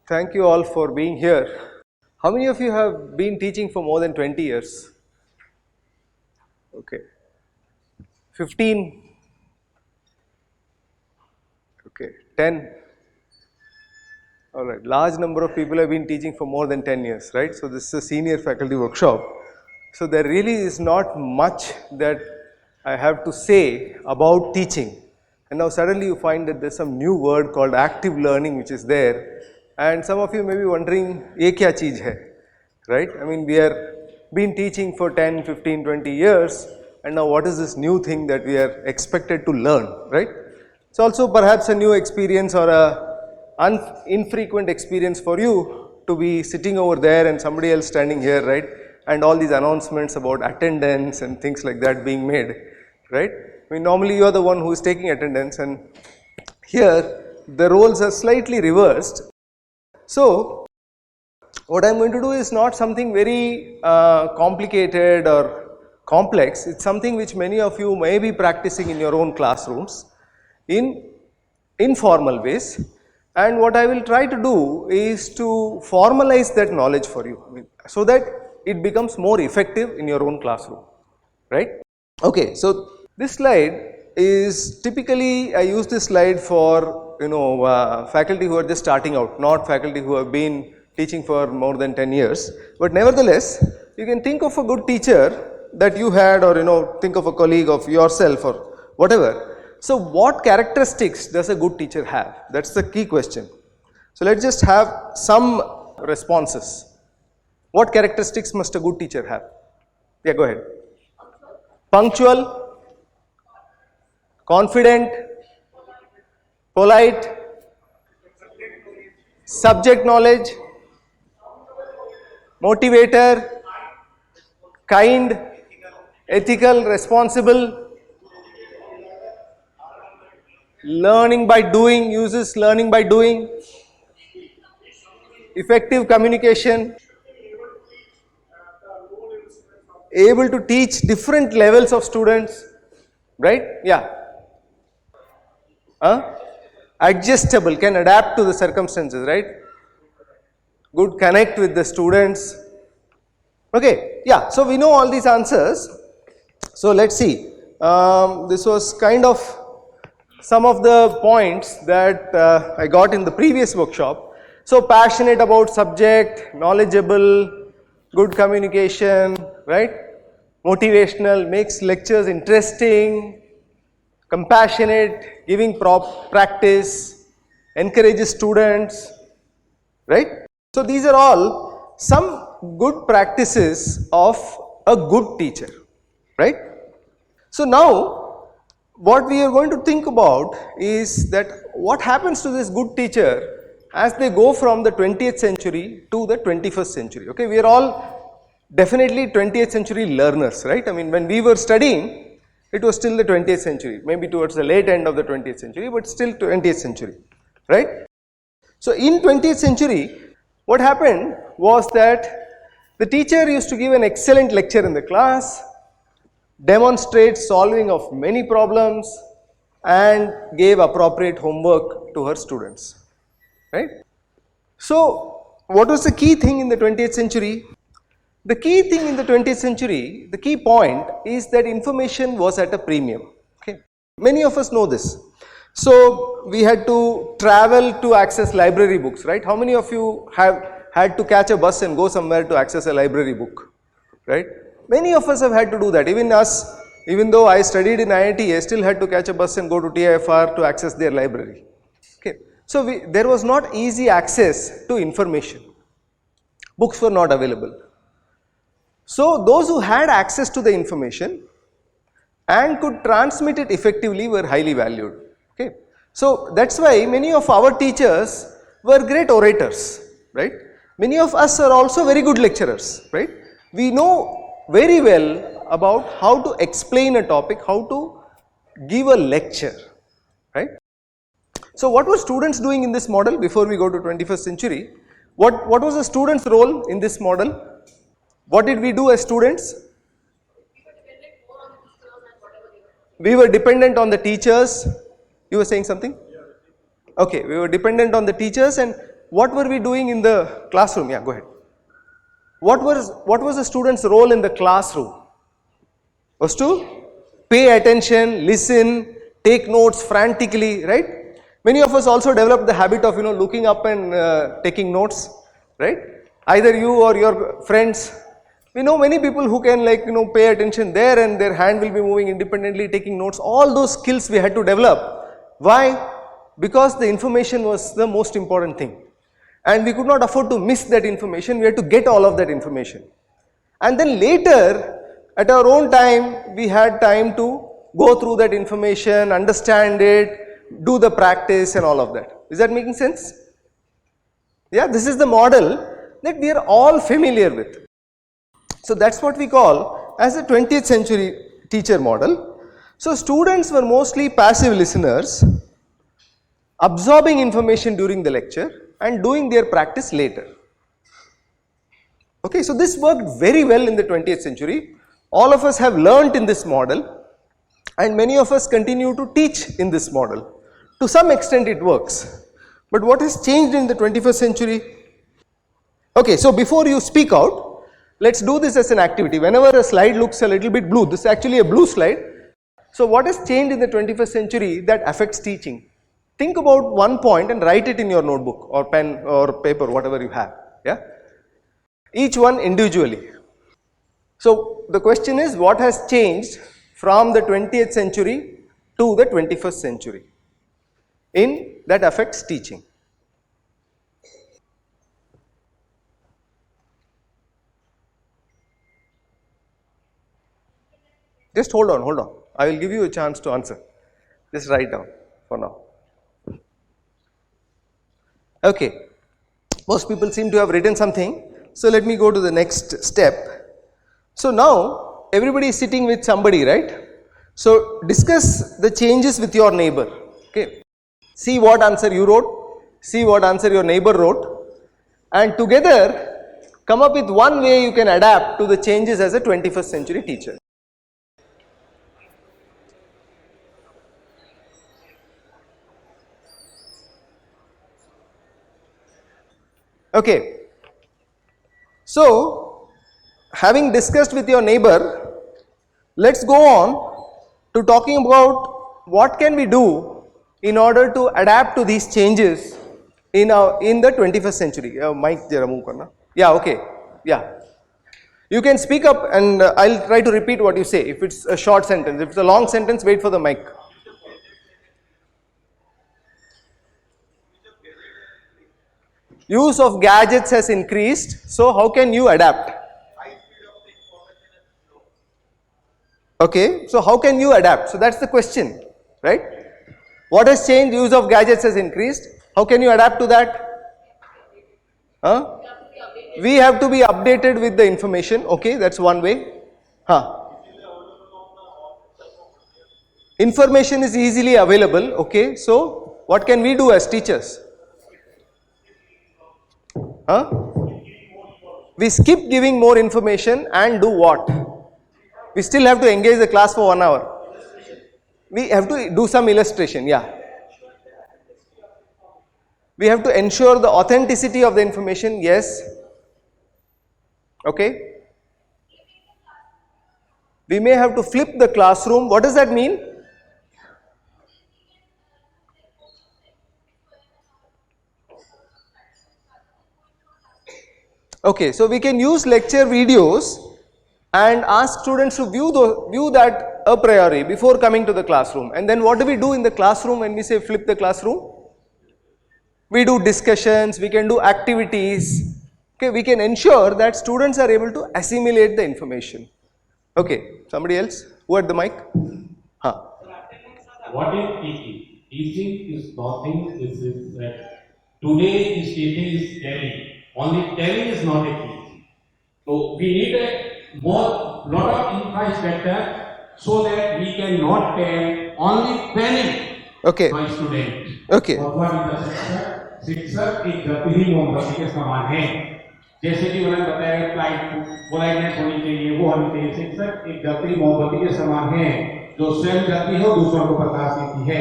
Thank you all for being here. How many of you have been teaching for more than 20 years? Okay. 15? Okay. 10? Alright. Large number of people have been teaching for more than 10 years, right? So this is a senior faculty workshop. So there really is not much that I have to say about teaching. And now suddenly you find that there's some new word called active learning which is there. And some of you may be wondering, ye kya cheez hai? Right? I mean, we have been teaching for 10, 15, 20 years, and now what is this new thing that we are expected to learn, right? It's also perhaps a new experience or a infrequent experience for you to be sitting over there and somebody else standing here, right? And all these announcements about attendance and things like that being made, right? I mean, normally you are the one who is taking attendance, and here the roles are slightly reversed. So what I am going to do is not something very complicated or complex. It's something which many of you may be practicing in your own classrooms in informal ways, and what I will try to do is to formalize that knowledge for you, so that it becomes more effective in your own classroom, right? Okay, so this slide is typically, I use this slide for faculty who are just starting out, not faculty who have been teaching for more than 10 years, but nevertheless you can think of a good teacher that you had, or think of a colleague of yourself or whatever. So what characteristics does a good teacher have? That's the key question. So let's just have some responses. What characteristics must a good teacher have? Yeah, go ahead. Punctual, confident, polite, subject knowledge, motivator, kind, ethical, responsible, learning by doing, uses learning by doing, effective communication, able to teach different levels of students, right? Yeah. Adjustable, can adapt to the circumstances, right? Good connect with the students. Okay, yeah, so we know all these answers. So let's see. This was kind of some of the points that I got in the previous workshop. So passionate about subject, knowledgeable, good communication, right? Motivational, makes lectures interesting, compassionate, giving practice, encourages students, right? So these are all some good practices of a good teacher, right? So now what we are going to think about is that what happens to this good teacher as they go from the 20th century to the 21st century. Okay, we are all definitely 20th century learners, right? I mean, when we were studying, it was still the 20th century, maybe towards the late end of the 20th century, but still 20th century, right? So in 20th century, what happened was that the teacher used to give an excellent lecture in the class, demonstrate solving of many problems, and gave appropriate homework to her students, right? So what was the key thing in the 20th century? The key thing in the 20th century, the key point is that information was at a premium. Okay, many of us know this. So we had to travel to access library books, right? How many of you have had to catch a bus and go somewhere to access a library book, right? Many of us have had to do that. Even us, even though I studied in IIT, I still had to catch a bus and go to TIFR to access their library. Okay, so there was not easy access to information. Books were not available. So those who had access to the information and could transmit it effectively were highly valued. Okay, so that's why many of our teachers were great orators, right? Many of us are also very good lecturers, right? We know very well about how to explain a topic, how to give a lecture, right? So what were students doing in this model before we go to 21st century? What was the student's role in this model? What did we do as students? We were dependent on the teachers. You were saying something? Okay, we were dependent on the teachers, and what were we doing in the classroom? Yeah, go ahead. What was the student's role in the classroom? Was to pay attention, listen, take notes frantically, right? Many of us also developed the habit of looking up and taking notes, right? Either you or your friends. We know many people who can pay attention there and their hand will be moving independently, taking notes. All those skills we had to develop. Why? Because the information was the most important thing. And we could not afford to miss that information. We had to get all of that information. And then later, at our own time, we had time to go through that information, understand it, do the practice and all of that. Is that making sense? Yeah, this is the model that we are all familiar with. So that's what we call as a 20th century teacher model. So students were mostly passive listeners, absorbing information during the lecture and doing their practice later. Okay, so this worked very well in the 20th century. All of us have learnt in this model and many of us continue to teach in this model. To some extent it works. But what has changed in the 21st century? Okay, so before you speak out, let's do this as an activity. Whenever a slide looks a little bit blue, this is actually a blue slide. So what has changed in the 21st century that affects teaching? Think about one point and write it in your notebook or pen or paper, whatever you have. Yeah? Each one individually. So the question is, what has changed from the 20th century to the 21st century in that affects teaching? Just hold on. I will give you a chance to answer. Just write down for now. Okay, most people seem to have written something, so let me go to the next step. So now everybody is sitting with somebody, right? So discuss the changes with your neighbor. Okay, see what answer you wrote, see what answer your neighbor wrote, and together come up with one way you can adapt to the changes as a 21st century teacher. Okay, so having discussed with your neighbor, let's go on to talking about what can we do in order to adapt to these changes in the 21st century. Mic jara move karna. Yeah, okay. Yeah. You can speak up and I'll try to repeat what you say. If it's a short sentence, if it's a long sentence, wait for the mic. Use of gadgets has increased, so how can you adapt? Okay, so how can you adapt? So that's the question, right? What has changed? Use of gadgets has increased. How can you adapt to that? Huh? We have to be updated with the information. Okay, that's one way. Information is easily available. Okay, so what can we do as teachers? We skip giving more information and do what? We still have to engage the class for 1 hour. We have to do some illustration, yeah. We have to ensure the authenticity of the information, yes. Okay. We may have to flip the classroom. What does that mean? Okay, so we can use lecture videos and ask students to view that a priori before coming to the classroom. And then what do we do in the classroom when we say flip the classroom? We do discussions, we can do activities. Okay, we can ensure that students are able to assimilate the information. Okay, somebody else? Who had the mic? What is teaching? Teaching is nothing. This is today is teaching is telling. Only telling is not a teaching. So we need a lot of infrastructure so that we can not tell, only telling. Okay. My student. Okay. What is the शिक्षक? शिक्षक एक गति ही मोमबत्ती के समान है. जैसे कि उन्होंने बताया पोलाइटनेस होनी चाहिए, वो होनी चाहिए. शिक्षक एक गति मोमबत्ती के समान है, जो स्वयं जलती है और दूसरों को प्रकाश देती है.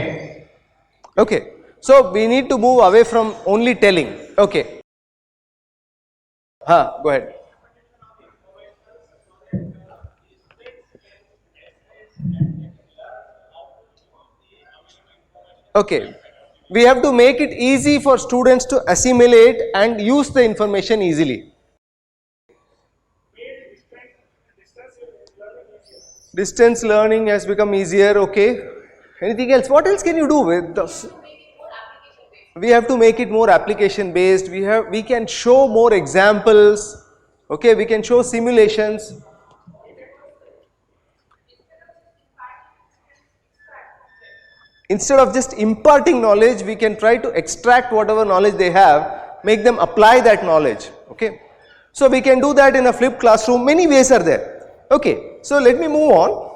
Okay. So we need to move away from only telling. Okay. Go ahead. Okay. We have to make it easy for students to assimilate and use the information easily. Distance learning has become easier, okay. Anything else? What else can you do with this? We have to make it more application based. We can show more examples, okay, we can show simulations. Instead of just imparting knowledge, we can try to extract whatever knowledge they have, make them apply that knowledge, okay. So we can do that in a flipped classroom. Many ways are there, okay. So let me move on.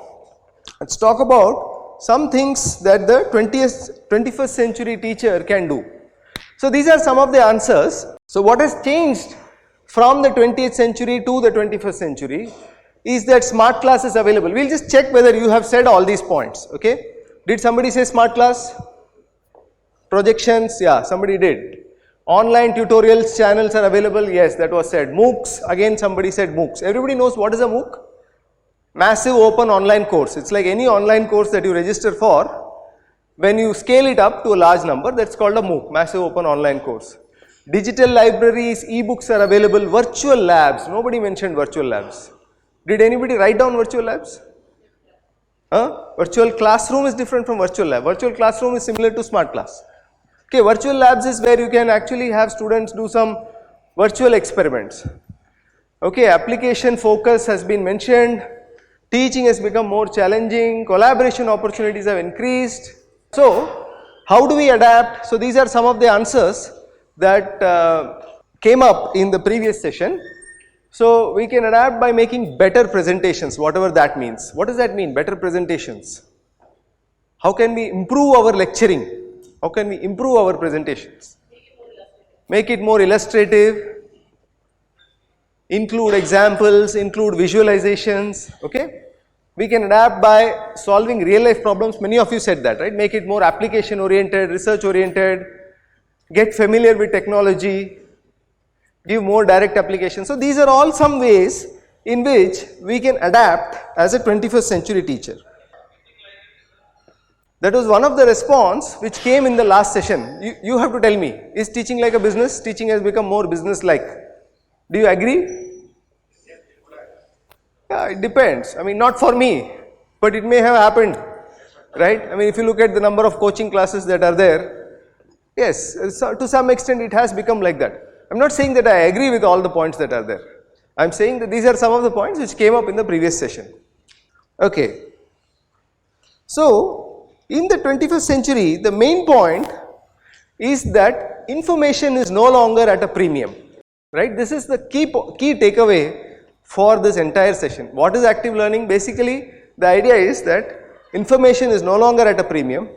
Let's talk about some things that the 21st century teacher can do. So these are some of the answers. So what has changed from the 20th century to the 21st century is that smart class is available. We'll just check whether you have said all these points, okay. Did somebody say smart class? Projections, yeah, somebody did. Online tutorials channels are available, yes, that was said. MOOCs, again somebody said MOOCs. Everybody knows what is a MOOC? Massive open online course. It's like any online course that you register for. When you scale it up to a large number, that's called a MOOC, massive open online course. Digital libraries, e-books are available. Virtual labs, nobody mentioned virtual labs. Did anybody write down virtual labs? Virtual classroom is different from virtual lab. Virtual classroom is similar to smart class. Okay, virtual labs is where you can actually have students do some virtual experiments. Okay, application focus has been mentioned. Teaching has become more challenging. Collaboration opportunities have increased. So, how do we adapt? So, these are some of the answers that came up in the previous session. So, we can adapt by making better presentations, whatever that means. What does that mean, better presentations? How can we improve our lecturing? How can we improve our presentations? Make it more illustrative, include examples, include visualizations, okay? We can adapt by solving real life problems. Many of you said that, right? Make it more application oriented, research oriented, get familiar with technology, give more direct application. So these are all some ways in which we can adapt as a 21st century teacher. That was one of the response which came in the last session. You have to tell me, is teaching like a business? Teaching has become more business-like. Do you agree? Yeah, it depends. I mean, not for me, but it may have happened, right? I mean, if you look at the number of coaching classes that are there, yes, so to some extent it has become like that. I'm not saying that I agree with all the points that are there. I'm saying that these are some of the points which came up in the previous session. Okay. So, in the 21st century, the main point is that information is no longer at a premium, right? This is the key takeaway for this entire session. What is active learning? Basically, the idea is that information is no longer at a premium.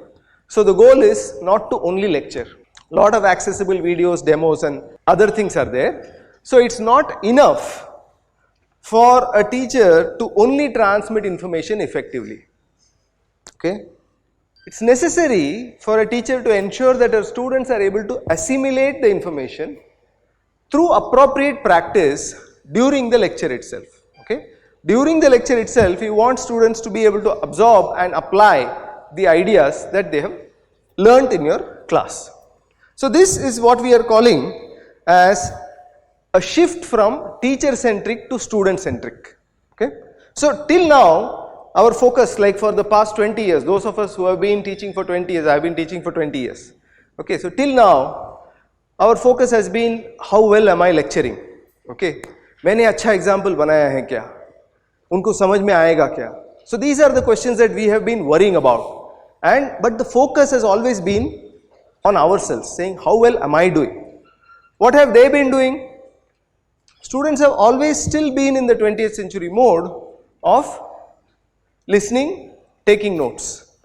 So, the goal is not to only lecture. Lot of accessible videos, demos and other things are there. So, it's not enough for a teacher to only transmit information effectively. Okay. It's necessary for a teacher to ensure that her students are able to assimilate the information through appropriate practice during the lecture itself. Okay. During the lecture itself, you want students to be able to absorb and apply the ideas that they have learnt in your class. So this is what we are calling as a shift from teacher-centric to student-centric. Okay. So till now, our focus, like for the past 20 years, those of us who have been teaching for 20 years, I have been teaching for 20 years. Okay, so till now, our focus has been how well am I lecturing? Okay, मैंने अच्छा example बनाया है क्या? उनको समझ में आएगा क्या? So these are the questions that we have been worrying about. But the focus has always been on ourselves, saying how well am I doing? What have they been doing? Students have always still been in the 20th century mode of listening, taking notes.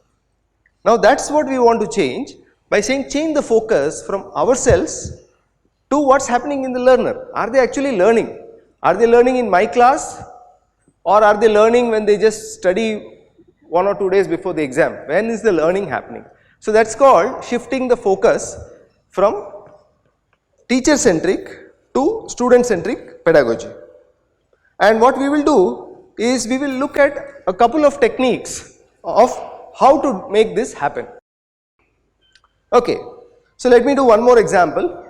Now that's what we want to change by saying change the focus from ourselves to what's happening in the learner. Are they actually learning? Are they learning in my class? Or are they learning when they just study 1 or 2 days before the exam? When is the learning happening? So that's called shifting the focus from teacher-centric to student-centric pedagogy. And what we will do is we will look at a couple of techniques of how to make this happen. Okay, so let me do one more example.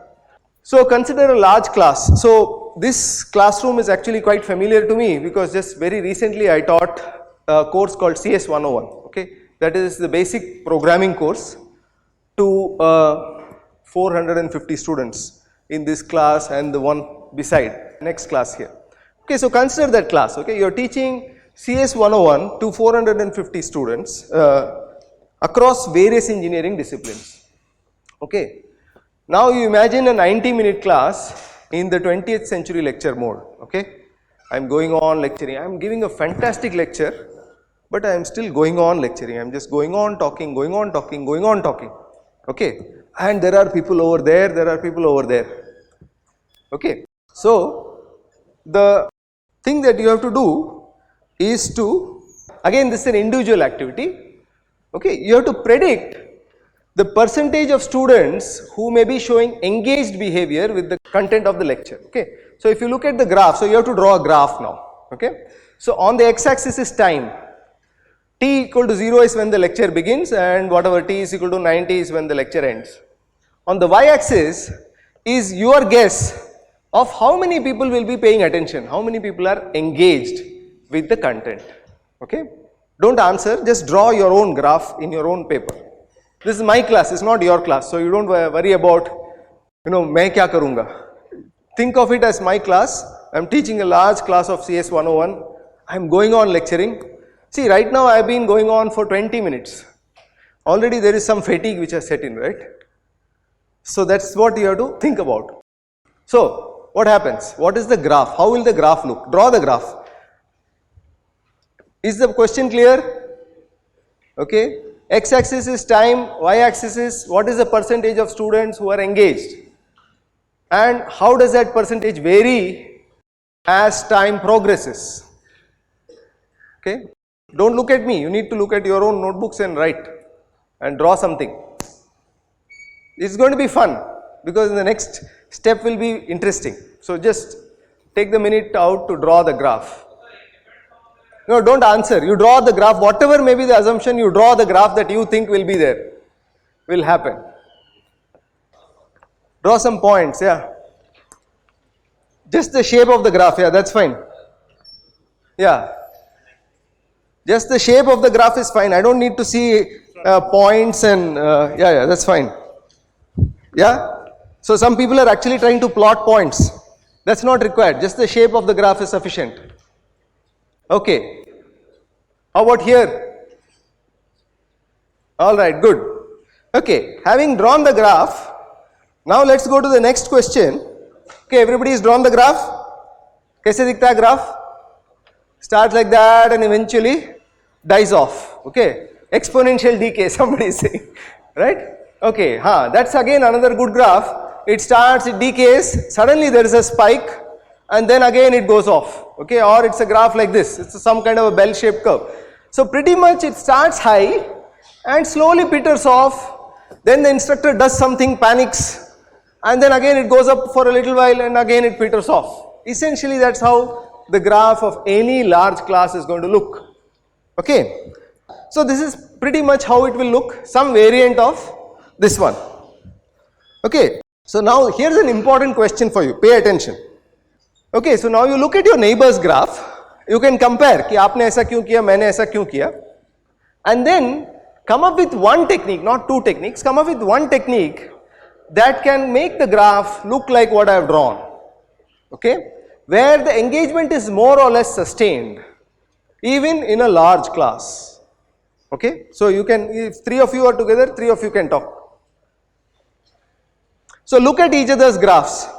So consider a large class. So this classroom is actually quite familiar to me because just very recently I taught a course called CS 101. Okay, that is the basic programming course to 450 students in this class and the one beside, next class here. Okay, so consider that class. Okay, you are teaching CS 101 to 450 students across various engineering disciplines. Okay, now you imagine a 90-minute class in the 20th century lecture mode. Okay, I am going on lecturing, I am giving a fantastic lecture, but I am still going on lecturing, I am just going on talking, going on talking, going on talking. Okay, and there are people over there, there are people over there. Okay, so the thing that you have to do is to, again this is an individual activity. Okay, you have to predict the percentage of students who may be showing engaged behavior with the content of the lecture. Okay, so if you look at the graph, so you have to draw a graph now. Okay, so on the x-axis is time. T equal to 0 is when the lecture begins and whatever t is equal to 90 is when the lecture ends. On the y-axis is your guess of how many people will be paying attention, how many people are engaged with the content. Okay, don't answer, just draw your own graph in your own paper. This is my class, it's not your class, so you don't worry about, main kya karunga. Think of it as my class. I am teaching a large class of CS 101. I am going on lecturing. See, right now I have been going on for 20 minutes. Already there is some fatigue which has set in, right? So that's what you have to think about. So what happens? What is the graph? How will the graph look? Draw the graph. Is the question clear? Okay. X-axis is time, y-axis is what is the percentage of students who are engaged, and how does that percentage vary as time progresses. Okay, don't look at me, you need to look at your own notebooks and write and draw something. It's going to be fun because the next step will be interesting. So just take the minute out to draw the graph. No, don't answer. You draw the graph, whatever may be the assumption, you draw the graph that you think will be there, will happen. Draw some points, yeah. Just the shape of the graph, yeah, that's fine. Yeah. Just the shape of the graph is fine. I don't need to see points and, yeah, that's fine. Yeah. So some people are actually trying to plot points. That's not required. Just the shape of the graph is sufficient. Okay, how about here? Alright, good. Okay, having drawn the graph, now let's go to the next question. Okay, everybody has drawn the graph? Kaise dikhta hai graph? Starts like that and eventually dies off. Okay, exponential decay, somebody is saying, right? Okay, that's again another good graph. It starts, it decays, suddenly there is a spike, and then again it goes off. Okay, or it's a graph like this, it's some kind of a bell-shaped curve. So pretty much it starts high and slowly peters off, then the instructor does something, panics, and then again it goes up for a little while and again it peters off. Essentially that's how the graph of any large class is going to look. Okay, so this is pretty much how it will look, some variant of this one. Okay, so now here's an important question for you, pay attention. Okay, so now you look at your neighbor's graph, you can compare कि आपने ऐसा क्यों किया, मैंने ऐसा क्यों किया, and then come up with one technique, not two techniques, come up with one technique that can make the graph look like what I have drawn. Okay, where the engagement is more or less sustained, even in a large class. Okay, so you can, if three of you are together, three of you can talk. So look at each other's graphs.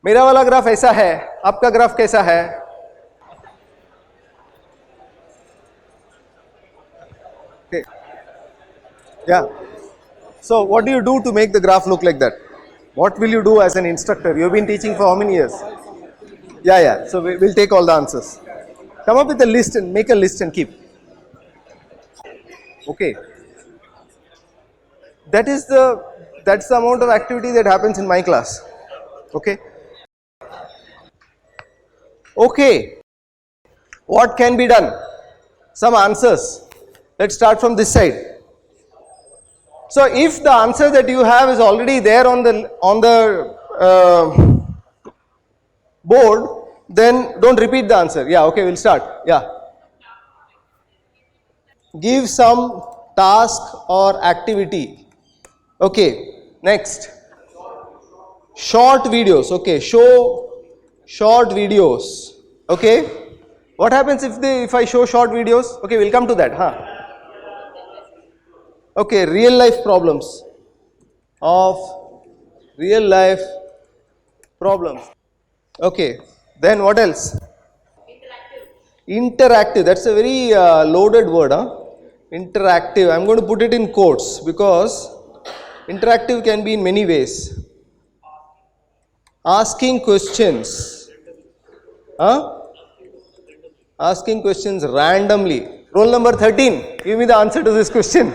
मेरा वाला graph ऐसा है, आपका graph कैसा है? Okay. Yeah. So what do you do to make the graph look like that? What will you do as an instructor? You have been teaching for how many years? Yeah. So we'll take all the answers. Come up with a list and make a list and keep. Okay. That that's the amount of activity that happens in my class. Okay. Okay. What can be done? Some answers. Let's start from this side. So if the answer that you have is already there on the board, then don't repeat the answer. Yeah, okay, we'll start. Yeah. Give some task or activity. Okay, next. Short videos. Okay, show short videos. Okay. What happens if I show short videos? Okay, we'll come to that. Okay, real life problems. Okay, then what else? Interactive. That's a very loaded word. Interactive. I'm going to put it in quotes because interactive can be in many ways. Asking questions. Asking questions randomly. Roll number 13. Give me the answer to this question.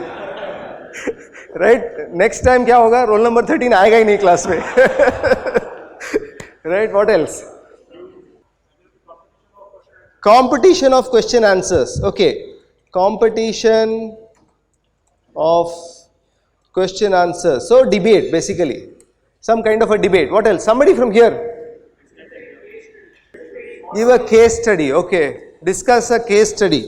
Right? Next time क्या होगा? Roll number 13 आएगा ही नहीं class में. Right? What else? Competition of question answers. Okay. Competition of question answers. So debate basically. Some kind of a debate. What else? Somebody from here. Give a case study. Okay. Discuss a case study.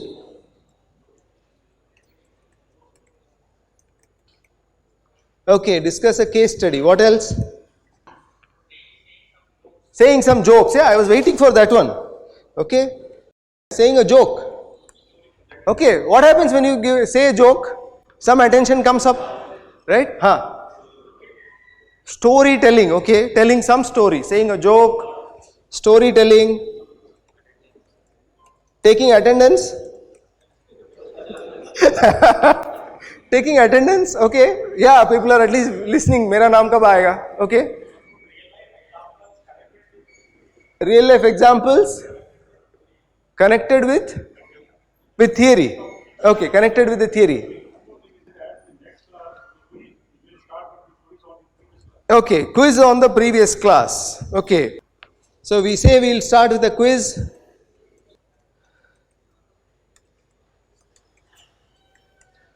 Okay. Discuss a case study. What else? Saying some jokes. Yeah, I was waiting for that one. Okay. Saying a joke. Okay, what happens when you say a joke? Some attention comes up, right? Storytelling, okay, telling some story, saying a joke, storytelling, taking attendance. Taking attendance, okay, yeah, people are at least listening. Mera naam kab aayega, okay. Real life examples connected with theory. Okay, connected with the theory. Okay, quiz on the previous class. Okay, so we say we'll start with a quiz.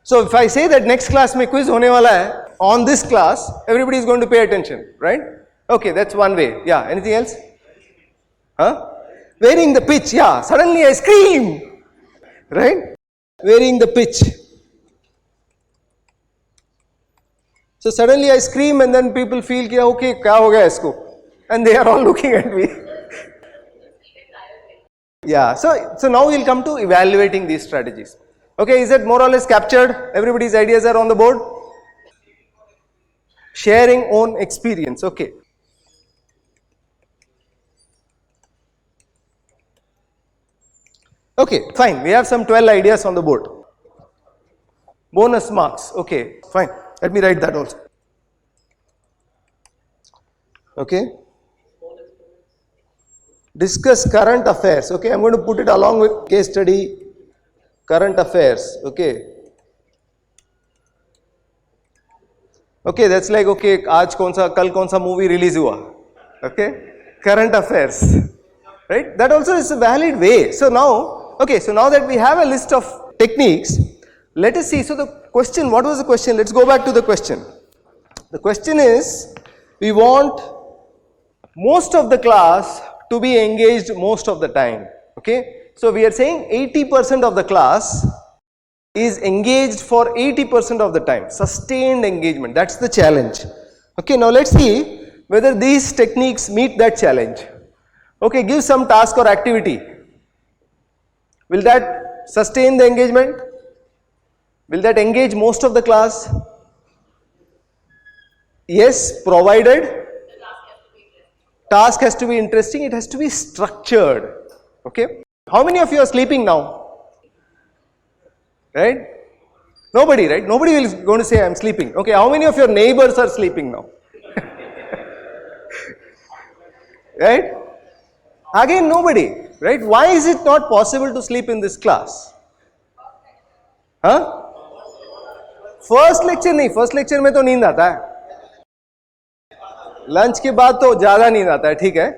So if I say that next class mein quiz hone wala hai, on this class, everybody is going to pay attention, right? Okay, that's one way. Yeah, anything else? Varying the pitch, yeah, suddenly I scream, right? Varying the pitch. So suddenly I scream and then people feel, okay, kya ho gaya isko? And they are all looking at me. Yeah, so now we'll come to evaluating these strategies. Okay, is it more or less captured? Everybody's ideas are on the board? Sharing own experience, okay. Okay, fine. We have some 12 ideas on the board. Bonus marks. Okay, fine. Let me write that also. Okay. Discuss current affairs. Okay, I'm going to put it along with case study. Current affairs. Okay. Okay, that's like, okay, आज कौन सा कल कौन सा movie release हुआ. Okay, current affairs. Right? That also is a valid way. So now. Okay, so now that we have a list of techniques, let us see. So the question, what was the question? Let's go back to the question. The question is, we want most of the class to be engaged most of the time. Okay, so we are saying 80% of the class is engaged for 80% of the time. Sustained engagement, that's the challenge. Okay, now let's see whether these techniques meet that challenge. Okay, give some task or activity. Will that sustain the engagement? Will that engage most of the class? Yes, provided task has to be interesting, it has to be structured. Okay. How many of you are sleeping now? Right? Nobody, right? Nobody is going to say I'm sleeping. Okay, how many of your neighbors are sleeping now? Right? Again, nobody. Right? Why is it not possible to sleep in this class? First lecture नहीं, first lecture में तो नींद आता है. Lunch के बाद तो ज़्यादा नींद आता है, ठीक है.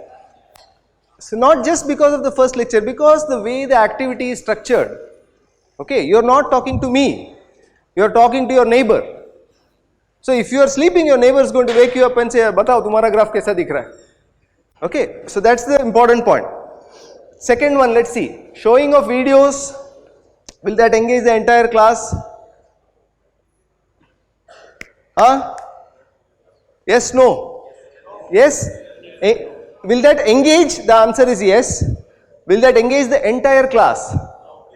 So not just because of the first lecture, because the way the activity is structured. Okay, you are not talking to me, you are talking to your neighbor. So if you are sleeping, your neighbor is going to wake you up and say, बताओ तुम्हारा graph कैसा दिख रहा है. Okay, so that's the important point. Second one, let's see, showing of videos, will that engage the entire class? Yes, no? Yes? Will that engage? The answer is yes. Will that engage the entire class?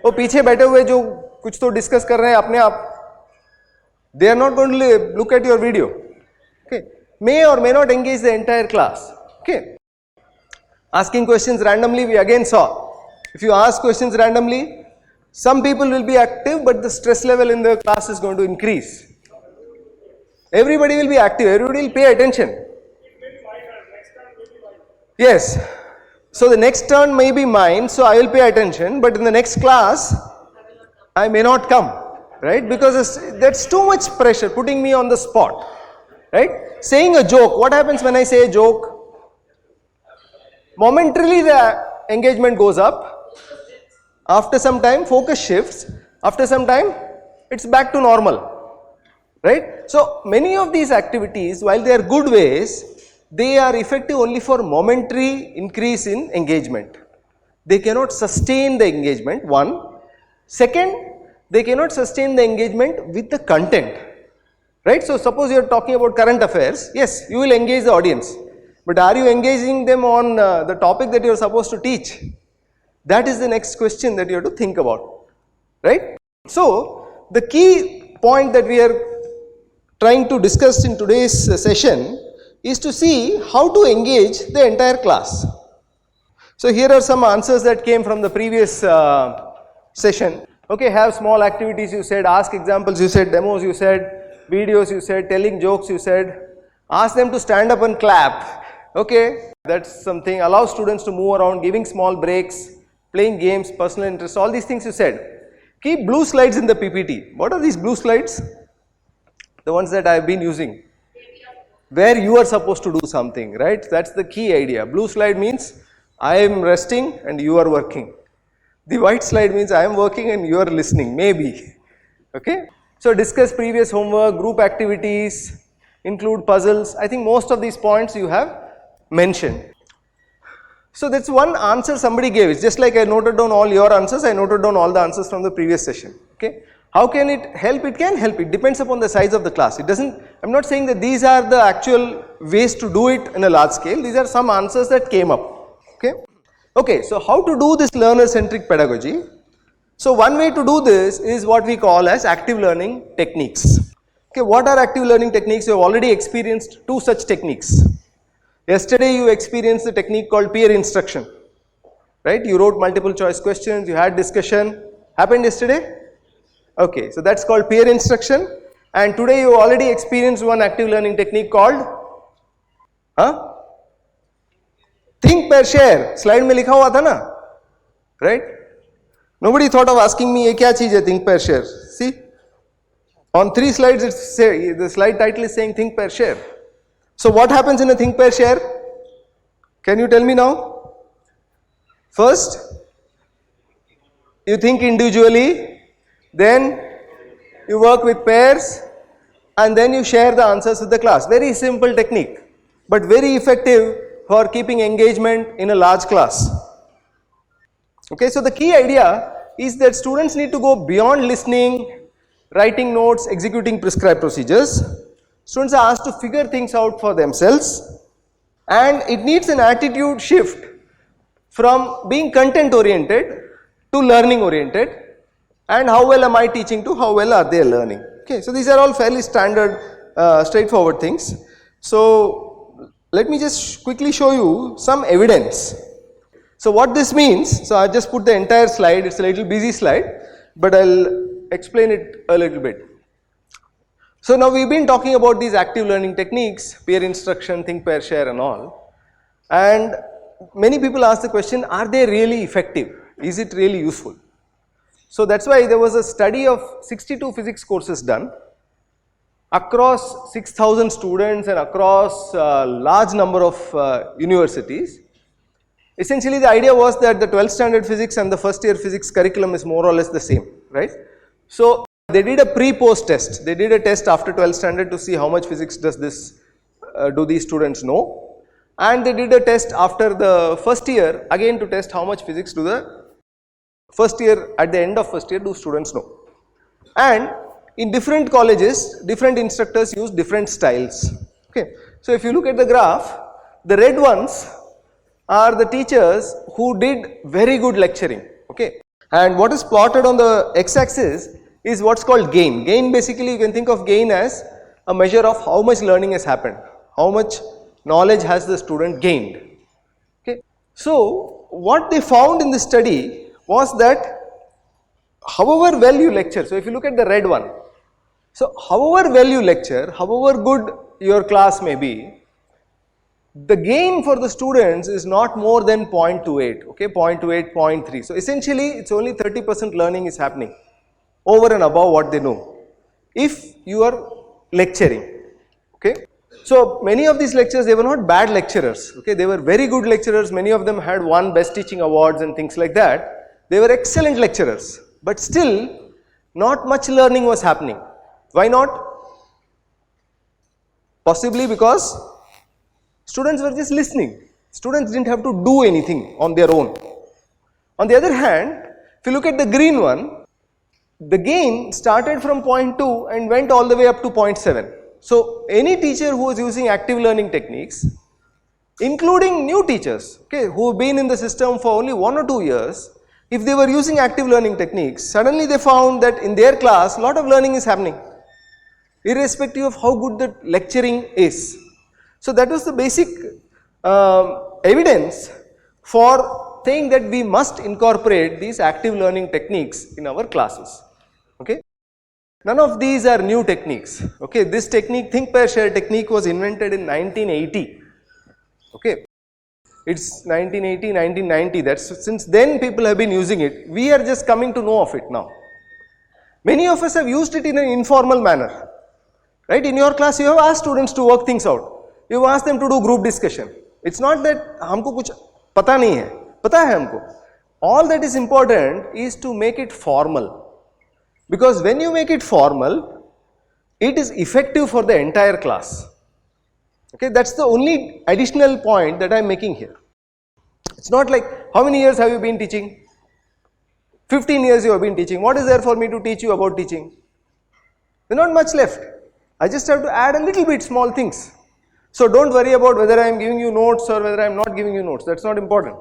वो पीछे बैठे हुए जो कुछ तो discuss कर रहे हैं अपने आप, they are not going to look at your video. Okay, may or may not engage the entire class. Okay, asking questions randomly, we again saw, if you ask questions randomly, some people will be active, but the stress level in the class is going to increase. Everybody will be active, everybody will pay attention. Yes, so the next turn may be mine, so I will pay attention, but in the next class I may not come, right? Because that's too much pressure, putting me on the spot, right? Saying a joke, what happens when I say a joke? Momentarily the engagement goes up, after some time focus shifts, after some time it's back to normal, right? So many of these activities, while they are good ways, they are effective only for momentary increase in engagement. They cannot sustain the engagement, one. Second, they cannot sustain the engagement with the content, right? So suppose you are talking about current affairs, yes, you will engage the audience, but are you engaging them on the topic that you are supposed to teach? That is the next question that you have to think about, right? So the key point that we are trying to discuss in today's session is to see how to engage the entire class. So here are some answers that came from the previous session. Okay, have small activities, you said, ask examples, you said, demos, you said, videos, you said, telling jokes, you said, ask them to stand up and clap. Okay, that's something, allow students to move around, giving small breaks, playing games, personal interests, all these things you said. Keep blue slides in the PPT. What are these blue slides? The ones that I have been using, where you are supposed to do something, right? That's the key idea. Blue slide means I am resting and you are working. The white slide means I am working and you are listening, maybe. Okay? So discuss previous homework, group activities, include puzzles. I think most of these points you have mentioned. So that's one answer somebody gave. It's just like I noted down all your answers, I noted down all the answers from the previous session. Okay? How can it help? It can help. It depends upon the size of the class. It doesn't, I'm not saying that these are the actual ways to do it in a large scale. These are some answers that came up. Okay? Okay, so how to do this learner-centric pedagogy? So one way to do this is what we call as active learning techniques. Okay, what are active learning techniques? You have already experienced two such techniques. Yesterday you experienced the technique called peer instruction. Right? You wrote multiple choice questions, you had discussion. Happened yesterday? Okay, so that's called peer instruction, and today you already experienced one active learning technique called think pair share. Slide में लिखा हुआ था ना, right? Nobody thought of asking me ये क्या चीज है think pair share. See, on 3 slides it's say, the slide title is saying think pair share. So what happens in a think pair share? Can you tell me now? First, you think individually. Then you work with pairs and then you share the answers with the class. Very simple technique, but very effective for keeping engagement in a large class. Okay, so the key idea is that students need to go beyond listening, writing notes, executing prescribed procedures. Students are asked to figure things out for themselves, and it needs an attitude shift from being content oriented to learning oriented. And how well am I teaching to how well are they learning? Okay, so these are all fairly standard, straightforward things. So let me just quickly show you some evidence. So what this means, so I just put the entire slide, it's a little busy slide, but I'll explain it a little bit. So now we've been talking about these active learning techniques, peer instruction, think, pair, share and all. And many people ask the question, are they really effective? Is it really useful? So that's why there was a study of 62 physics courses done, across 6,000 students and across a large number of universities. Essentially, the idea was that the 12th standard physics and the first year physics curriculum is more or less the same, right? So, they did a pre-post test. They did a test after 12th standard to see how much physics does this, do these students know. And they did a test after the first year, again to test how much physics do the first year, at the end of first year, do students know. And in different colleges, different instructors use different styles. Okay. So, if you look at the graph, the red ones are the teachers who did very good lecturing. Okay. And what is plotted on the x-axis is what's called gain. Gain, basically you can think of gain as a measure of how much learning has happened, how much knowledge has the student gained. Okay. So, what they found in this study was that however well you lecture, so if you look at the red one, so however well you lecture, however good your class may be, the gain for the students is not more than 0.28, okay, 0.28, 0.3. So essentially, it's only 30% learning is happening over and above what they know if you are lecturing, okay. So many of these lecturers, they were not bad lecturers, okay, they were very good lecturers. Many of them had won best teaching awards and things like that. They were excellent lecturers, but still not much learning was happening. Why not? Possibly because students were just listening. Students didn't have to do anything on their own. On the other hand, if you look at the green one, the gain started from 0.2 and went all the way up to 0.7. So any teacher who is using active learning techniques, including new teachers, okay, who have been in the system for only 1 or 2 years, if they were using active learning techniques, suddenly they found that in their class, a lot of learning is happening, irrespective of how good the lecturing is. So that was the basic evidence for saying that we must incorporate these active learning techniques in our classes, okay. None of these are new techniques, okay. This technique, think, pair, share technique, was invented in 1980, okay. It's 1980, 1990, that's since then people have been using it. We are just coming to know of it now. Many of us have used it in an informal manner, right. In your class, you have asked students to work things out. You ask them to do group discussion. It's not that हमको कुछ पता नहीं है, पता है हमको. All that is important is to make it formal. Because when you make it formal, it is effective for the entire class. Okay, that's the only additional point that I am making here. It's not like, how many years have you been teaching? 15 years you have been teaching. What is there for me to teach you about teaching? There's not much left. I just have to add a little bit small things. So don't worry about whether I am giving you notes or whether I am not giving you notes. That's not important.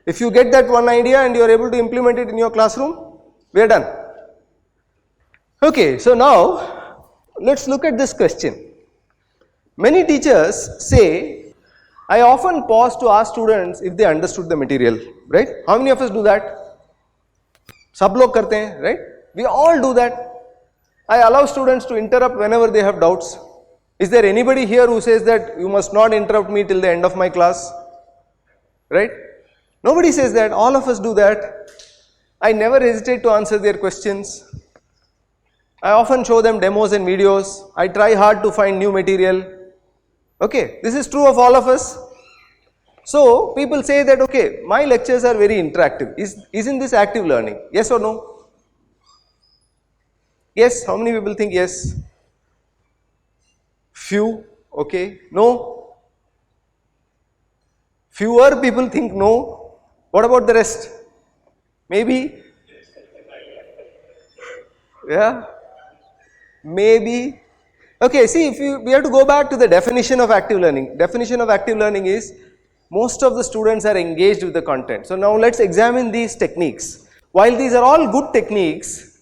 If you get that one idea and you are able to implement it in your classroom, we are done. Okay, so now let's look at this question. Many teachers say, I often pause to ask students if they understood the material, right? How many of us do that? Sab log karte hain, right? We all do that. I allow students to interrupt whenever they have doubts. Is there anybody here who says that you must not interrupt me till the end of my class? Right? Nobody says that. All of us do that. I never hesitate to answer their questions. I often show them demos and videos. I try hard to find new material. Okay, this is true of all of us. So people say that, okay, my lectures are very interactive. Isn't this active learning? Yes or no? Yes, how many people think yes? Few, okay, no. Fewer people think no. What about the rest? Maybe? Yeah? Maybe? Okay, see, we have to go back to the definition of active learning. Definition of active learning is most of the students are engaged with the content. So now let's examine these techniques. While these are all good techniques,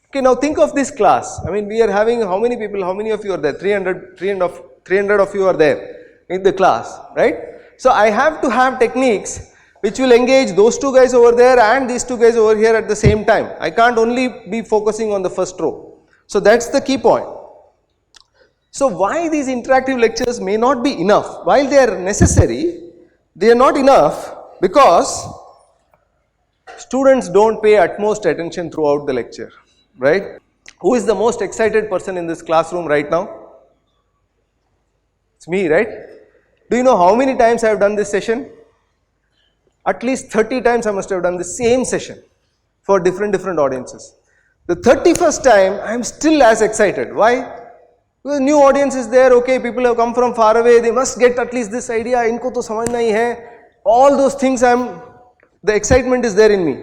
okay, now think of this class. I mean, we are having how many people, how many of you are there? 300 of you are there in the class, right? So I have to have techniques which will engage those two guys over there and these two guys over here at the same time. I can't only be focusing on the first row. So that's the key point. So why these interactive lectures may not be enough? While they are necessary, they are not enough because students don't pay utmost attention throughout the lecture, right? Who is the most excited person in this classroom right now? It's me, right? Do you know how many times I have done this session? At least 30 times I must have done the same session for different audiences. The 31st time I am still as excited. Why? Because new audience is there, okay, people have come from far away, they must get at least this idea, इनको तो समझना ही है. All those things the excitement is there in me.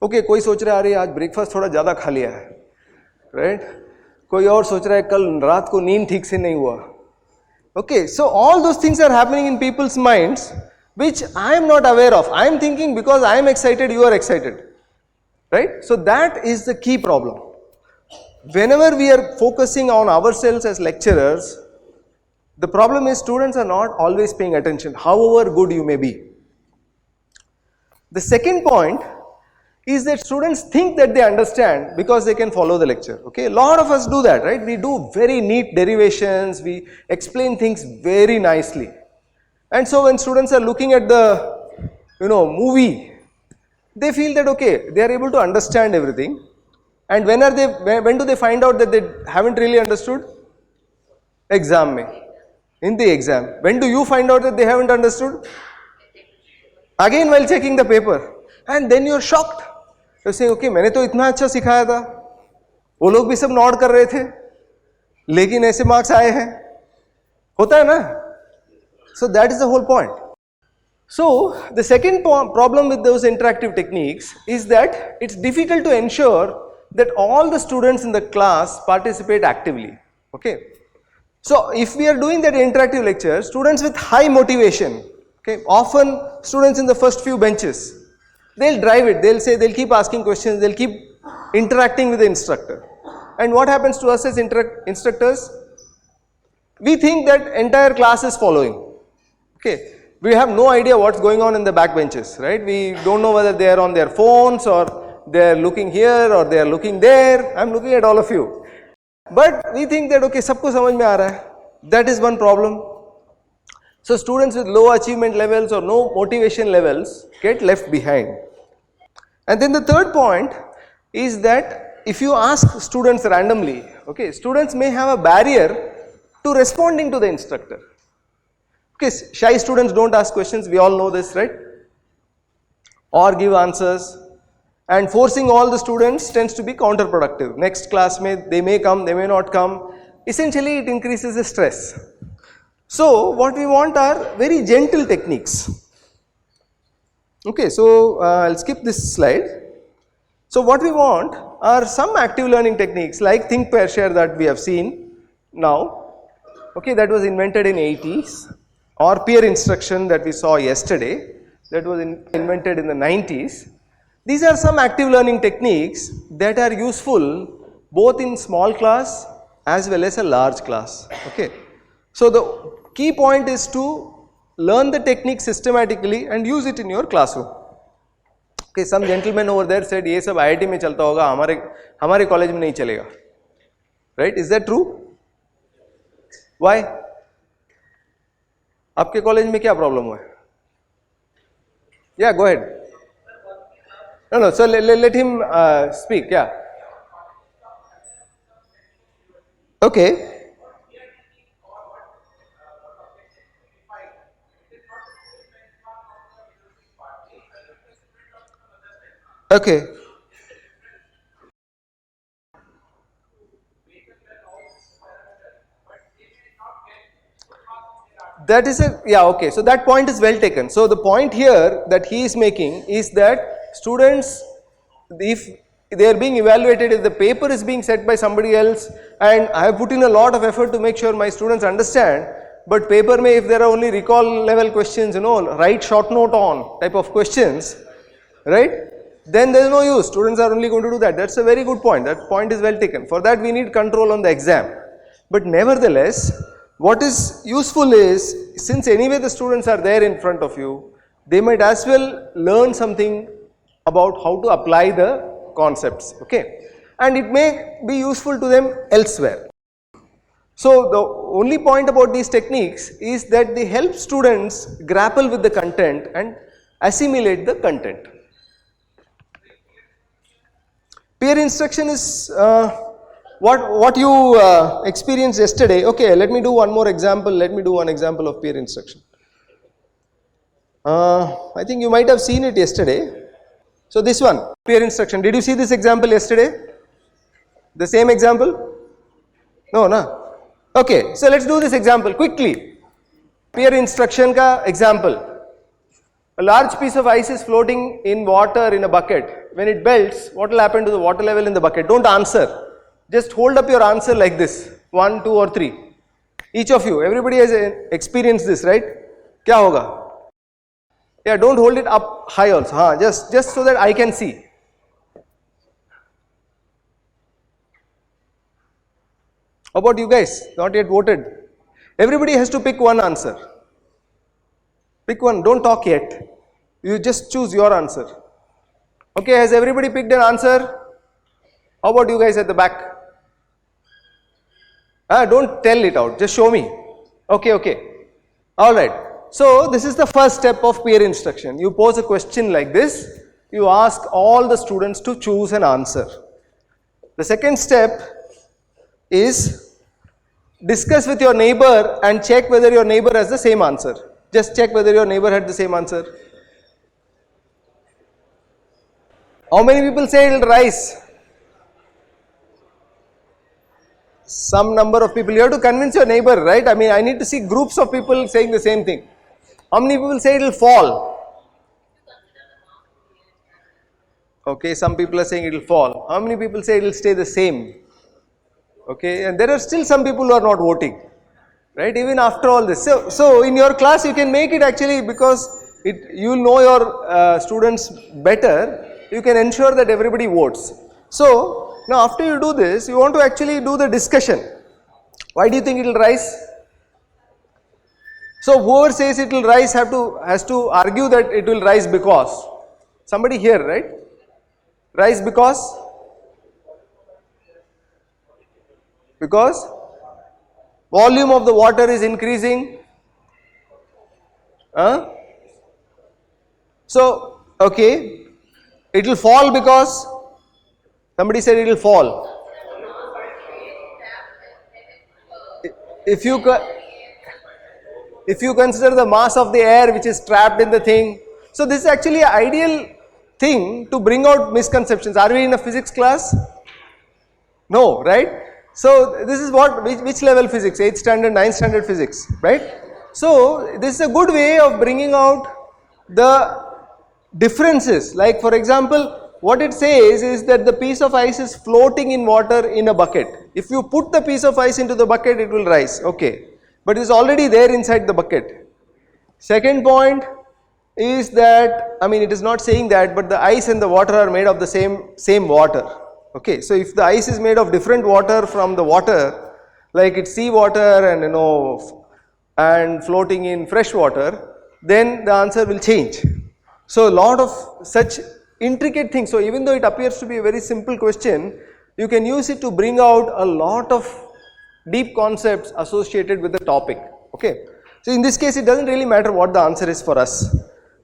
Okay, कोई सोच रहा है अरे आज ब्रेकफास्ट थोड़ा ज़्यादा खा लिया है, right? कोई और सोच रहा है कल रात को नींद ठीक से नहीं हुआ. Okay, so all those things are happening in people's minds which I am not aware of. I am thinking because I am excited, you are excited, right? So that is the key problem. Whenever we are focusing on ourselves as lecturers, the problem is students are not always paying attention, however good you may be. The second point is that students think that they understand because they can follow the lecture. Okay, a lot of us do that, right? We do very neat derivations, we explain things very nicely. And so when students are looking at the movie, they feel that okay, they are able to understand everything. And when do they find out that they haven't really understood? Exam mein. In the exam. When do you find out that they haven't understood? Again while checking the paper. And then you're shocked. You're saying, okay, मैंने तो इतना अच्छा सिखाया था. वो लोग भी सब नॉड कर रहे थे. लेकिन ऐसे मार्क्स आए हैं. होता है ना? So that is the whole point. So the second problem with those interactive techniques is that it's difficult to ensure that all the students in the class participate actively. Okay. So if we are doing that interactive lecture, students with high motivation, okay, often students in the first few benches, they'll drive it, they'll keep asking questions, they'll keep interacting with the instructor. And what happens to us as instructors? We think that entire class is following. Okay. We have no idea what's going on in the back benches, right? We don't know whether they are on their phones or they are looking here or they are looking there. I'm looking at all of you. But we think that okay, sabko samajh mein aa raha hai. That is one problem. So students with low achievement levels or no motivation levels get left behind. And then the third point is that if you ask students randomly, okay, students may have a barrier to responding to the instructor. Okay, shy students don't ask questions, we all know this, right? Or give answers. And forcing all the students tends to be counterproductive. Next class they may come, they may not come. Essentially it increases the stress. So what we want are very gentle techniques. Okay, so I'll skip this slide. So what we want are some active learning techniques like think, pair, share that we have seen now. Okay, that was invented in 80s. Or peer instruction that we saw yesterday, that was invented in the 90s. These are some active learning techniques that are useful both in small class as well as a large class. Okay. So the key point is to learn the technique systematically and use it in your classroom. Okay, some gentleman over there said, "ये सब IIT में चलता होगा, हमारे college में नहीं चलेगा." Right? Is that true? Why? आपके कॉलेज में क्या प्रॉब्लम हुआ है? Yeah, go ahead. No, so let him speak, yeah. Okay. Okay. That is okay, so that point is well taken. So the point here that he is making is that students, if they are being evaluated, if the paper is being set by somebody else, and I have put in a lot of effort to make sure my students understand, but paper may, if there are only recall level questions, write short note on type of questions, right, then there is no use. Students are only going to do that. That's a very good point. That point is well taken. For that we need control on the exam. But nevertheless, what is useful is, since anyway the students are there in front of you, they might as well learn something about how to apply the concepts, okay, and it may be useful to them elsewhere. So the only point about these techniques is that they help students grapple with the content and assimilate the content. Peer instruction is what you experienced yesterday. Okay, let me do one more example. Let me do one example of peer instruction. I think you might have seen it yesterday. So this one, peer instruction. Did you see this example yesterday? The same example? No, no. Okay, so let's do this example quickly. Peer instruction ka example. A large piece of ice is floating in water in a bucket. When it melts, what will happen to the water level in the bucket? Don't answer. Just hold up your answer like this. 1, 2 or 3. Each of you. Everybody has experienced this, right? Kya hoga? Yeah, don't hold it up high also. Just so that I can see. How about you guys? Not yet voted. Everybody has to pick one answer. Pick one. Don't talk yet. You just choose your answer. Okay, has everybody picked an answer? How about you guys at the back? Don't tell it out. Just show me. Okay. Alright. So, this is the first step of peer instruction. You pose a question like this. You ask all the students to choose an answer. The second step is discuss with your neighbor and check whether your neighbor has the same answer. Just check whether your neighbor had the same answer. How many people say it will rise? Some number of people. You have to convince your neighbor, right? I mean, I need to see groups of people saying the same thing. How many people say it will fall? Okay, some people are saying it will fall. How many people say it will stay the same? Okay, and there are still some people who are not voting, right? Even after all this. So in your class you can make it actually, because you know your students better. You can ensure that everybody votes. So now after you do this, you want to actually do the discussion. Why do you think it will rise? So whoever says it will rise has to argue that it will rise because. Somebody here, right? Rise because? Because volume of the water is increasing. So, okay. It will fall because somebody said it will fall. If you consider the mass of the air which is trapped in the thing. So this is actually an ideal thing to bring out misconceptions. Are we in a physics class? No, right? So this is which level physics? 8th standard, 9th standard physics, right? So this is a good way of bringing out the differences. Like for example, what it says is that the piece of ice is floating in water in a bucket. If you put the piece of ice into the bucket, it will rise. Okay. But it is already there inside the bucket. Second point is that, I mean, it is not saying that, but the ice and the water are made of the same water. Okay. So if the ice is made of different water from the water, like it's sea water and floating in fresh water, then the answer will change. So a lot of such intricate things. So even though it appears to be a very simple question, you can use it to bring out a lot of deep concepts associated with the topic. Okay. So in this case, it doesn't really matter what the answer is for us.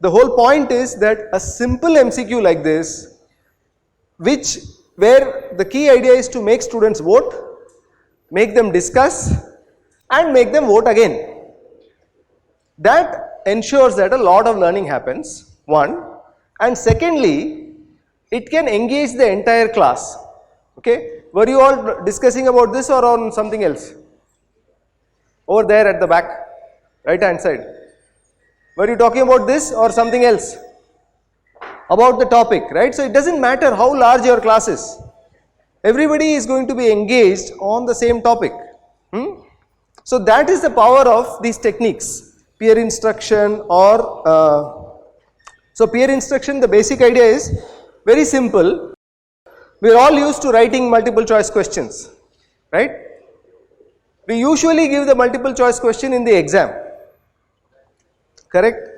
The whole point is that a simple MCQ like this, where the key idea is to make students vote, make them discuss and make them vote again. That ensures that a lot of learning happens. One, and secondly, it can engage the entire class. Okay, were you all discussing about this or on something else? Over there at the back, right hand side. Were you talking about this or something else? About the topic, right? So it doesn't matter how large your class is. Everybody is going to be engaged on the same topic. So that is the power of these techniques, peer instruction or so peer instruction, the basic idea is very simple. We are all used to writing multiple choice questions, right? We usually give the multiple choice question in the exam, correct?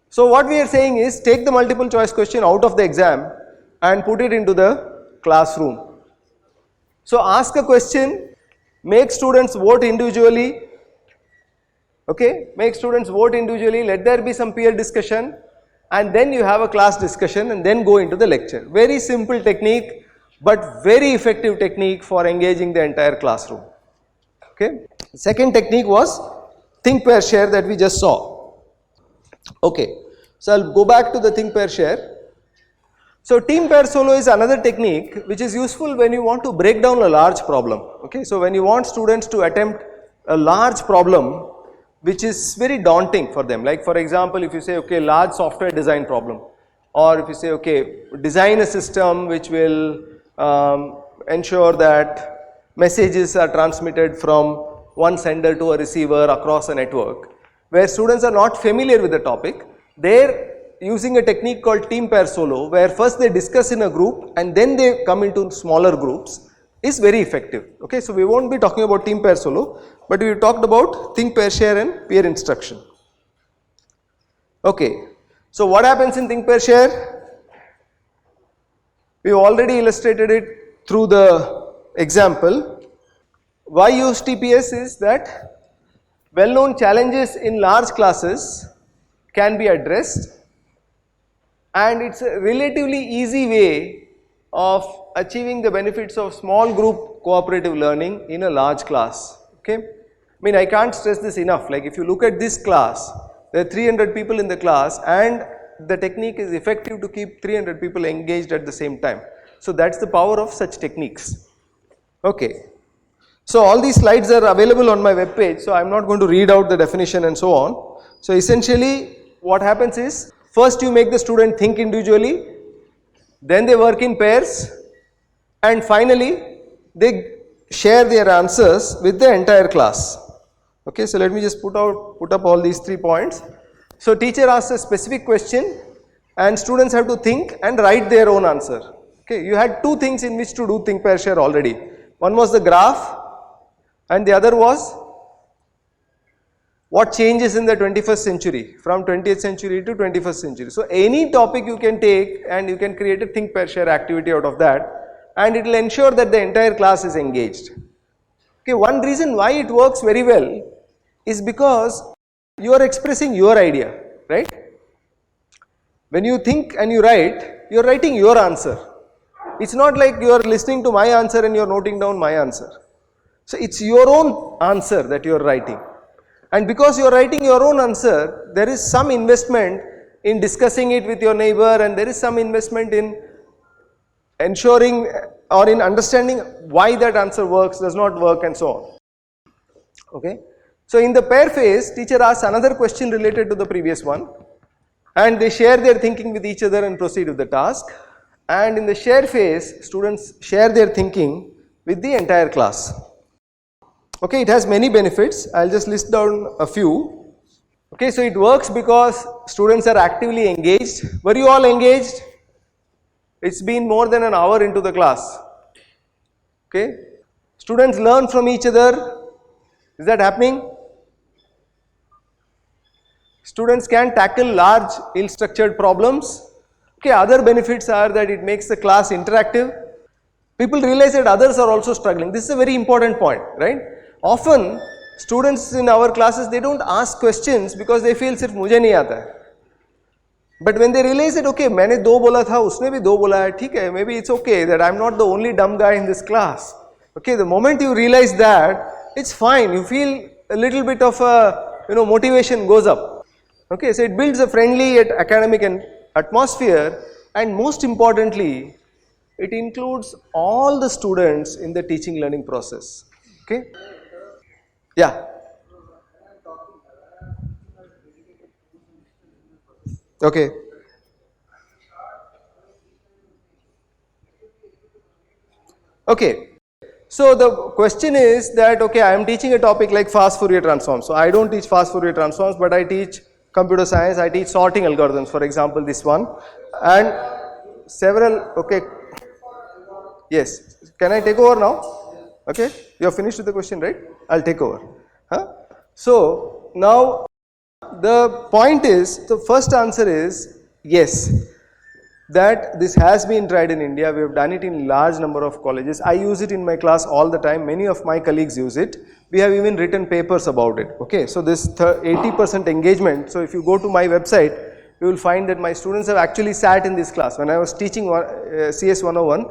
So what we are saying is take the multiple choice question out of the exam and put it into the classroom. So ask a question, make students vote individually, okay? Make students vote individually, let there be some peer discussion, and then you have a class discussion and then go into the lecture. Very simple technique, but very effective technique for engaging the entire classroom. Okay. Second technique was think, pair, share that we just saw. Okay. So I'll go back to the think, pair, share. So team, pair, solo is another technique which is useful when you want to break down a large problem. Okay. So when you want students to attempt a large problem which is very daunting for them, like for example if you say okay, large software design problem, or if you say okay, design a system which will ensure that messages are transmitted from one sender to a receiver across a network, where students are not familiar with the topic, they're using a technique called team, pair, solo, where first they discuss in a group and then they come into smaller groups, is very effective. Okay, so we won't be talking about team, pair, solo, but we talked about think, pair, share and peer instruction. Okay, so what happens in think, pair, share? We already illustrated it through the example. Why use TPS is that well-known challenges in large classes can be addressed, and it's a relatively easy way of achieving the benefits of small group cooperative learning in a large class. Okay, I mean, I can't stress this enough. Like if you look at this class, there are 300 people in the class, and the technique is effective to keep 300 people engaged at the same time. So that's the power of such techniques. Okay. So all these slides are available on my web page, so I'm not going to read out the definition and so on. So essentially what happens is, first you make the student think individually, then they work in pairs, and finally they share their answers with the entire class. Okay, so let me just put up all these 3 points. So teacher asks a specific question and students have to think and write their own answer. Okay, you had 2 things in which to do think, pair, share already. One was the graph, and the other was what changes in the 21st century, from 20th century to 21st century. So any topic you can take and you can create a think, pair, share activity out of that, and it will ensure that the entire class is engaged. Okay, one reason why it works very well is because you are expressing your idea, right? When you think and you write, you are writing your answer. It's not like you are listening to my answer and you are noting down my answer. So it's your own answer that you are writing. And because you are writing your own answer, there is some investment in discussing it with your neighbor, and there is some investment in ensuring or in understanding why that answer works, does not work, and so on. Okay. So in the pair phase, teacher asks another question related to the previous one, and they share their thinking with each other and proceed with the task. And in the share phase, students share their thinking with the entire class. Okay, it has many benefits. I'll just list down a few. Okay, so it works because students are actively engaged. Were you all engaged? It's been more than an hour into the class. Okay, students learn from each other. Is that happening? Students can tackle large, ill-structured problems. Okay, other benefits are that it makes the class interactive. People realize that others are also struggling. This is a very important point, right? Often, students in our classes, they don't ask questions because they feel सिर्फ मुझे नहीं आता है. But when they realize that okay, मैंने 2 बोला था, उसने भी 2 बोला है, ठीक है, maybe it's okay that I'm not the only dumb guy in this class. Okay, the moment you realize that, it's fine. You feel a little bit of a motivation goes up. Okay, so it builds a friendly yet academic atmosphere, and most importantly, it includes all the students in the teaching learning process. Okay. Yeah. Okay. Okay. So the question is that okay, I am teaching a topic like fast Fourier transforms. So I don't teach fast Fourier transforms, but I teach computer science. I teach sorting algorithms, for example, this one, and several. Okay. Yes. Can I take over now? Okay. You are finished with the question, right? I'll take over. Huh? So now the point is, the first answer is yes, that this has been tried in India. We have done it in large number of colleges. I use it in my class all the time. Many of my colleagues use it. We have even written papers about it. Okay, so this 80% engagement. So if you go to my website, you will find that my students have actually sat in this class. When I was teaching CS 101,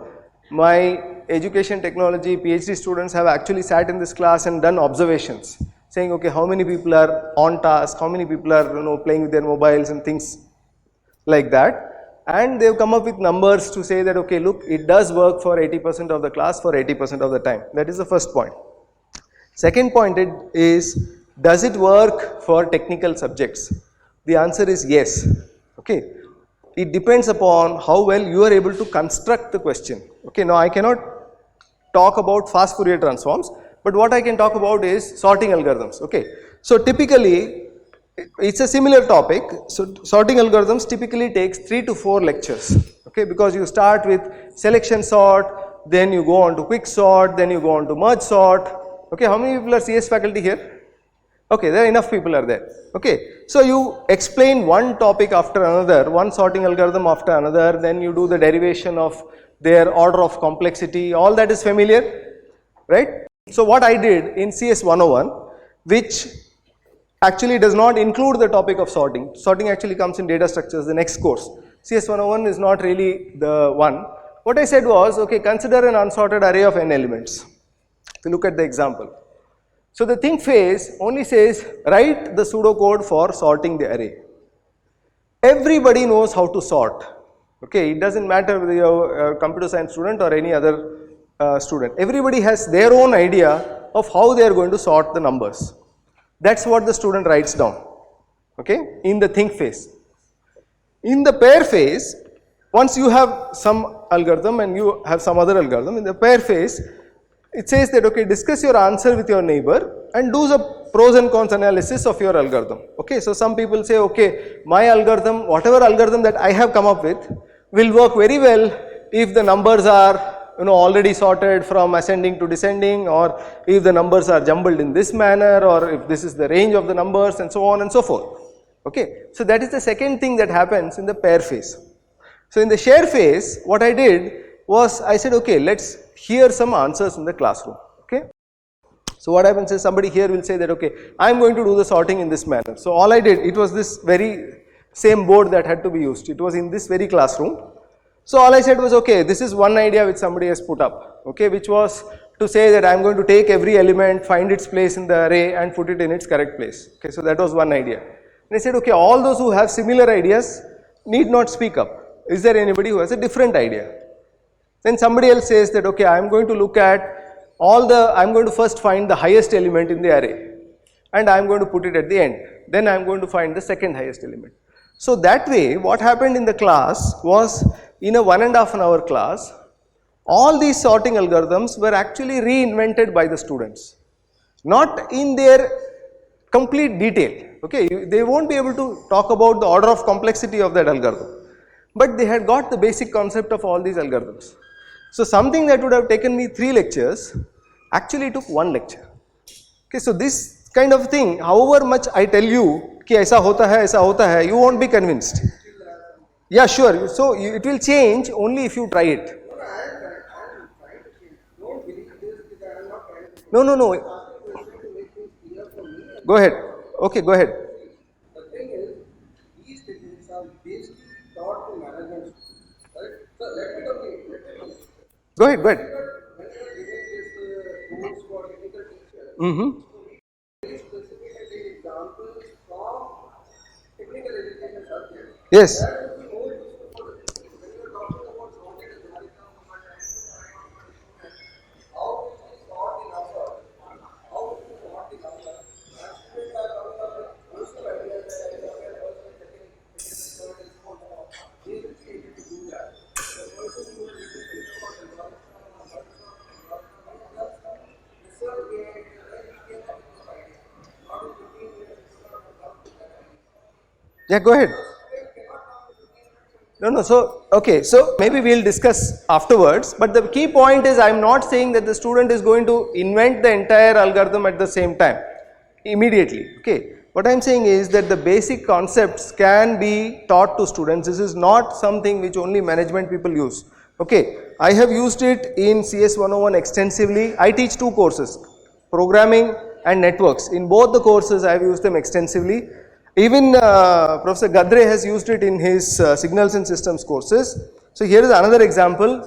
My education technology PhD students have actually sat in this class and done observations, saying, okay, how many people are on task, how many people are playing with their mobiles and things like that, and they've come up with numbers to say that, okay, look, it does work for 80% of the class for 80% of the time. That is the first point. Second point is, does it work for technical subjects? The answer is yes. Okay. It depends upon how well you are able to construct the question. Okay, now I cannot talk about fast Fourier transforms, but what I can talk about is sorting algorithms. Okay, so typically it's a similar topic. So sorting algorithms typically takes 3 to 4 lectures. Okay, because you start with selection sort, then you go on to quick sort, then you go on to merge sort. Okay, how many people are CS faculty here? Okay, there are enough people are there. Okay, so you explain one topic after another, one sorting algorithm after another, then you do the derivation of their order of complexity, all that is familiar, right? So what I did in CS 101, which actually does not include the topic of sorting. Sorting actually comes in data structures, the next course. CS 101 is not really the one. What I said was, okay, consider an unsorted array of n elements. If you look at the example. So the think phase only says, write the pseudocode for sorting the array. Everybody knows how to sort. Okay, it doesn't matter whether you're a computer science student or any other student. Everybody has their own idea of how they are going to sort the numbers. That's what the student writes down. Okay, in the think phase. In the pair phase, once you have some algorithm and you have some other algorithm, in the pair phase, it says that, okay, discuss your answer with your neighbor and do the pros and cons analysis of your algorithm. Okay, so some people say, okay, my algorithm, whatever algorithm that I have come up with, will work very well if the numbers are already sorted from ascending to descending, or if the numbers are jumbled in this manner, or if this is the range of the numbers, and so on and so forth. Okay, so that is the second thing that happens in the pair phase. So in the share phase, what I did was, I said, okay, let's hear some answers in the classroom. Okay, so what happens is, somebody here will say that, okay, I am going to do the sorting in this manner. So all I did, it was this very same board that had to be used. It was in this very classroom. So all I said was, okay, this is one idea which somebody has put up, okay, which was to say that I am going to take every element, find its place in the array and put it in its correct place. Okay, so that was one idea. And I said, okay, all those who have similar ideas need not speak up. Is there anybody who has a different idea? Then somebody else says that, okay, I am going to look at I am going to first find the highest element in the array and I am going to put it at the end. Then I am going to find the second highest element. So that way, what happened in the class was, in a 1.5 hour class, all these sorting algorithms were actually reinvented by the students. Not in their complete detail. Okay, they won't be able to talk about the order of complexity of that algorithm, but they had got the basic concept of all these algorithms. So something that would have taken me 3 lectures actually took 1 lecture. Okay, so this kind of thing, however much I tell you कि ऐसा होता है, you won't be convinced. Yeah, sure. So it will change only if you try it. No. Go ahead. Okay, go ahead. The thing is, these techniques are basically taught to management, right? So let me complete. Go ahead. When you are giving this course for technical teachers, very specifically examples from technical education subjects. Yes. That would be more useful for us. When you are talking about sorting algorithm, how would you sort the number? How would you sort the number? And students are coming up with useful ideas that I know a person checking technical is for they will be able to do that. The person who will be able to sort the algorithm, research behind it, then he came up with this idea. Not in 15 minutes, he cannot come to that idea. Yeah, go ahead. No, so, okay, so maybe we'll discuss afterwards, but the key point is, I'm not saying that the student is going to invent the entire algorithm at the same time, immediately, okay. What I'm saying is that the basic concepts can be taught to students. This is not something which only management people use, okay. I have used it in CS 101 extensively. I teach 2 courses, programming and networks. In both the courses, I have used them extensively. Even Professor Gadre has used it in his signals and systems courses. So here is another example.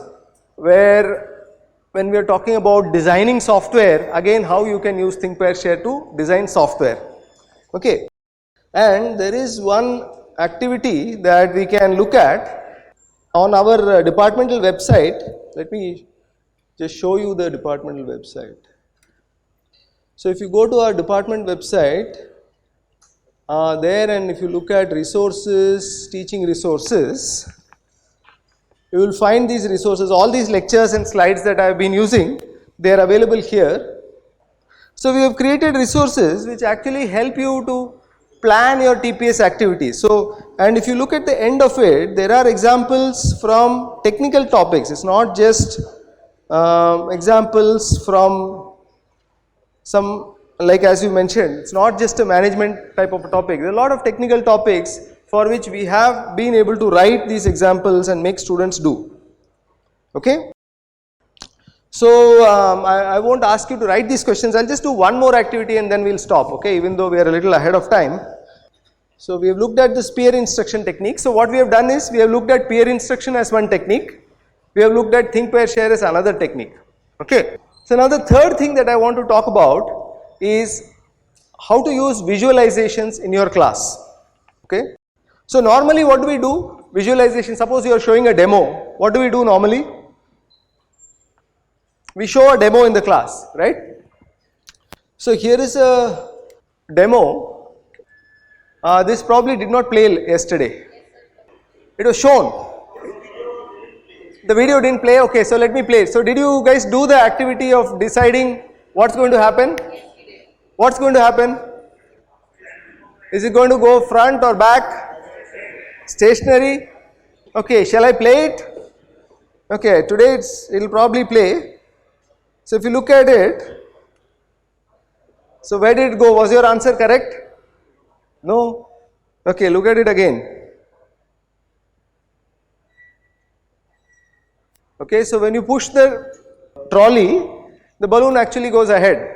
where when we are talking about designing software, again how you can use think, pair, share to design software. Okay, and there is one activity that we can look at on our departmental website. Let me just show you the departmental website. So if you go to our department website, there, and if you look at resources, teaching resources, you will find these resources, all these lectures and slides that I have been using, they are available here. So we have created resources which actually help you to plan your TPS activities. So, and if you look at the end of it, there are examples from technical topics. It's not just examples from some, like as you mentioned, it's not just a management type of a topic. There are a lot of technical topics for which we have been able to write these examples and make students do. Okay? So I won't ask you to write these questions. I'll just do one more activity and then we'll stop, okay, even though we are a little ahead of time. So we have looked at this peer instruction technique. So what we have done is we have looked at peer instruction as one technique. We have looked at think, pair, share as another technique. Okay. So now the third thing that I want to talk about is how to use visualizations in your class. Okay. So normally what do we do? Visualization, suppose you are showing a demo. What do we do normally? We show a demo in the class, right? So here is a demo. This probably did not play yesterday. It was shown. The video didn't play. Okay, so let me play it. So did you guys do the activity of deciding what's going to happen? What's going to happen? Is it going to go front or back? Stationary? Okay, shall I play it? Okay, today it'll probably play. So if you look at it, so where did it go? Was your answer correct? No? Okay, look at it again. Okay, so when you push the trolley, the balloon actually goes ahead.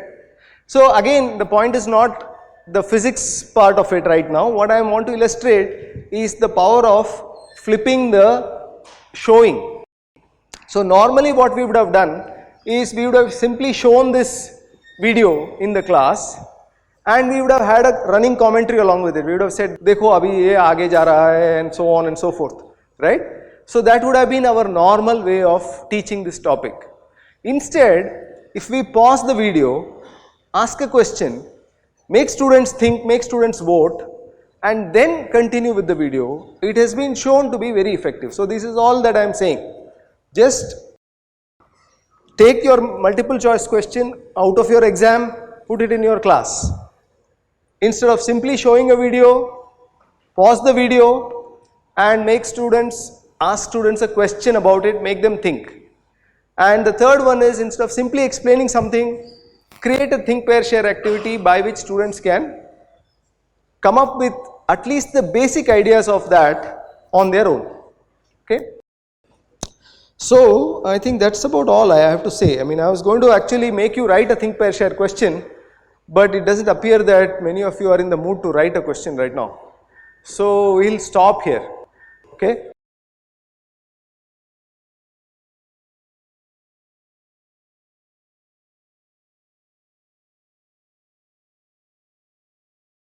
So again, the point is not the physics part of it right now. What I want to illustrate is the power of flipping the showing. So normally what we would have done is we would have simply shown this video in the class and we would have had a running commentary along with it. We would have said, देखो अभी ये आगे जा रहा है, and so on and so forth, right? So that would have been our normal way of teaching this topic. Instead, if we pause the video, ask a question, make students think, make students vote, and then continue with the video, it has been shown to be very effective. So this is all that I am saying. Just take your multiple choice question out of your exam, put it in your class. Instead of simply showing a video, pause the video and ask students a question about it, make them think. And the third one is, instead of simply explaining something, create a think, pair, share activity by which students can come up with at least the basic ideas of that on their own. Okay. So I think that's about all I have to say. I mean, I was going to actually make you write a think, pair, share question, but it doesn't appear that many of you are in the mood to write a question right now. So we'll stop here. Okay.